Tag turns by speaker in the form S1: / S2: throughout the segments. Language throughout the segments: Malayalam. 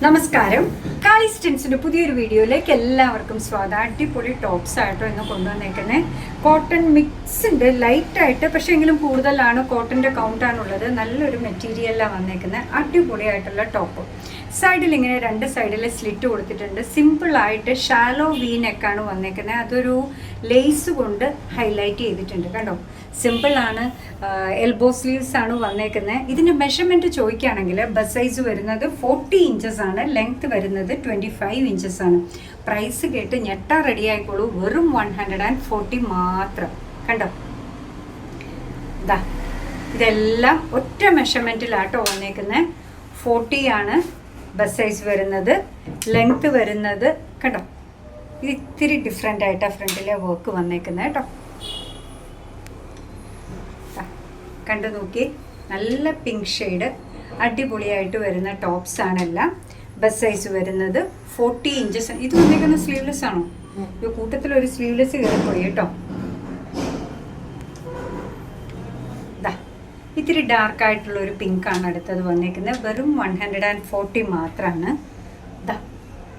S1: നമസ്കാരം. കാളി സ്റ്റെൻസിന്റെ പുതിയൊരു വീഡിയോയിലേക്ക് എല്ലാവർക്കും സ്വാഗതം. അടിപൊളി ടോപ്സ് ആയിട്ടോ ഇന്ന് കൊണ്ടുവന്നേക്കുന്നത്. കോട്ടൺ മിക്സ് ഉണ്ട്, ലൈറ്റ് ആയിട്ട്, പക്ഷെ എങ്കിലും കൂടുതലാണ് കോട്ടന്റെ കൗണ്ടാണുള്ളത്. നല്ലൊരു മെറ്റീരിയലാണ് വന്നേക്കുന്നത്. അടിപൊളിയായിട്ടുള്ള ടോപ്പ്. സൈഡിൽ ഇങ്ങനെ രണ്ട് സൈഡിൽ സ്ലിറ്റ് കൊടുത്തിട്ടുണ്ട്. സിമ്പിൾ ആയിട്ട് ഷാലോ വി നെക്കാണ് വന്നേക്കുന്നത്. അതൊരു ലേസ് കൊണ്ട് ഹൈലൈറ്റ് ചെയ്തിട്ടുണ്ട്. കണ്ടോ, സിമ്പിൾ ആണ്. എൽബോ സ്ലീവ്സ് ആണ് വന്നേക്കുന്നത്. ഇതിന്റെ മെഷർമെന്റ് ചോദിക്കുകയാണെങ്കിൽ ബസ് സൈസ് വരുന്നത് 40 ഇഞ്ചസ് ആണ്, ലെങ്ത് വരുന്നത് 25 ഇഞ്ചസ് ആണ്. പ്രൈസ് കേട്ട് ഞെട്ടാ റെഡി ആയിക്കോളൂ. വെറും 140 മാത്രം. കണ്ടോ, ഇതാ ഇതെല്ലാം ഒറ്റ മെഷർമെന്റിലാട്ടോ വന്നേക്കുന്നത്. 40 ആണ് ബസ് സൈസ് വരുന്നത്, ലെങ്ത് വരുന്നത്. കണ്ടോ, ഇത് ഇത്തിരി ഡിഫറെൻ്റ് ആയിട്ടാണ് ഫ്രണ്ടിലെ വർക്ക് വന്നേക്കുന്നത് കേട്ടോ. കണ്ടു നോക്കി, നല്ല പിങ്ക് ഷെയ്ഡ് അടിപൊളിയായിട്ട് വരുന്ന ടോപ്സ് ആണെല്ലാം. ബസ് സൈസ് വരുന്നത് 40 ഇഞ്ചസ്. ഇത് വന്നേക്കുന്ന സ്ലീവ്ലെസ് ആണോ? ഈ കൂട്ടത്തിൽ ഒരു സ്ലീവ്ലെസ് കയറിപ്പോയി കേട്ടോ. ഇത്തിരി ഡാർക്ക് ആയിട്ടുള്ള ഒരു പിങ്ക് ആണ് അടുത്തത് വന്നേക്കുന്നത്. വെറും 140 മാത്രമാണ്.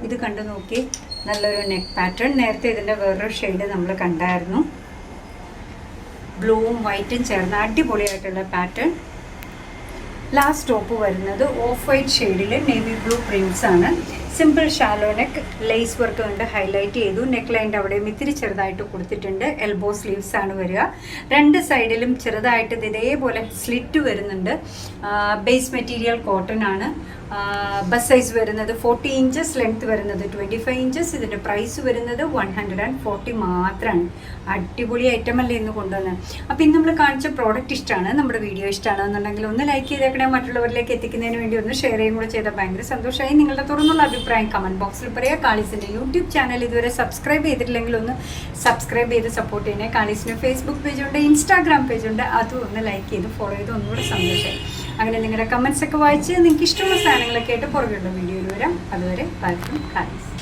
S1: ഇത് കണ്ടു നോക്കി, നല്ലൊരു നെക്ക് പാറ്റേൺ. നേരത്തെ ഇതിൻ്റെ വേറൊരു ഷെയ്ഡ് നമ്മൾ കണ്ടായിരുന്നു. ബ്ലൂവും വൈറ്റും ചേർന്ന അടിപൊളിയായിട്ടുള്ള പാറ്റേൺ. ലാസ്റ്റ് ടോപ്പ് വരുന്നത് ഓഫ് വൈറ്റ് ഷെയ്ഡിൽ നേവി ബ്ലൂ പ്രിൻസ് ആണ്. Simple shallow neck, lace work കൊണ്ട് ഹൈലൈറ്റ് ചെയ്തു. നെക്ക് ലൈൻ്റെ അവിടെയും ഇത്തിരി ചെറുതായിട്ട് കൊടുത്തിട്ടുണ്ട്. എൽബോ സ്ലീവ്സ് ആണ് വരിക. രണ്ട് സൈഡിലും ചെറുതായിട്ട് ഇതേപോലെ സ്ലിറ്റ് വരുന്നുണ്ട്. ബേസ് മെറ്റീരിയൽ കോട്ടൺ ആണ്. ബസ് സൈസ് വരുന്നത് 40 ഇഞ്ചസ്, ലെങ്ത് വരുന്നത് 25 ഇഞ്ചസ്. ഇതിൻ്റെ പ്രൈസ് വരുന്നത് 140 മാത്രമാണ്. അടിപൊളി ഐറ്റം അല്ലേ ഇന്ന് കൊണ്ടുവന്നത്. അപ്പോൾ ഇന്ന് നമ്മൾ കാണിച്ച പ്രോഡക്റ്റ് ഇഷ്ടമാണ്, നമ്മുടെ വീഡിയോ ഇഷ്ടമാണെന്നുണ്ടെങ്കിൽ ഒന്ന് ലൈക്ക് ചെയ്തേക്കണേ. മറ്റുള്ളവരിലേക്ക് എത്തിക്കുന്നതിന് വേണ്ടി ഒന്ന് ഷെയർ ചെയ്യും കൂടെ ചെയ്താൽ ഭയങ്കര സന്തോഷമായി. നിങ്ങളുടെ തുറന്നുള്ള അഭിപ്രായം കമൻറ്റ് ബോക്സിൽ പറയുക. കാളീസിൻ്റെ യൂട്യൂബ് ചാനൽ ഇതുവരെ സബ്സ്ക്രൈബ് ചെയ്തിട്ടില്ലെങ്കിൽ ഒന്ന് സബ്സ്ക്രൈബ് ചെയ്ത് സപ്പോർട്ട് ചെയ്യണേ. കാളീസിന് ഫേസ്ബുക്ക് പേജുണ്ട്, ഇൻസ്റ്റാഗ്രാം പേജുണ്ട്. അതും ഒന്ന് ലൈക്ക് ചെയ്ത് ഫോളോ ചെയ്ത് ഒന്നുകൂടെ സന്തോഷമായി. അങ്ങനെ നിങ്ങളുടെ കമൻസ് ഒക്കെ വായിച്ച് നിങ്ങൾക്ക് ഇഷ്ടമുള്ള സാധനങ്ങളൊക്കെ ആയിട്ട് പുറകെയുള്ള വീഡിയോയിൽ വരാം. അതുവരെ ബൈ ഫ്രം കാളീസ്.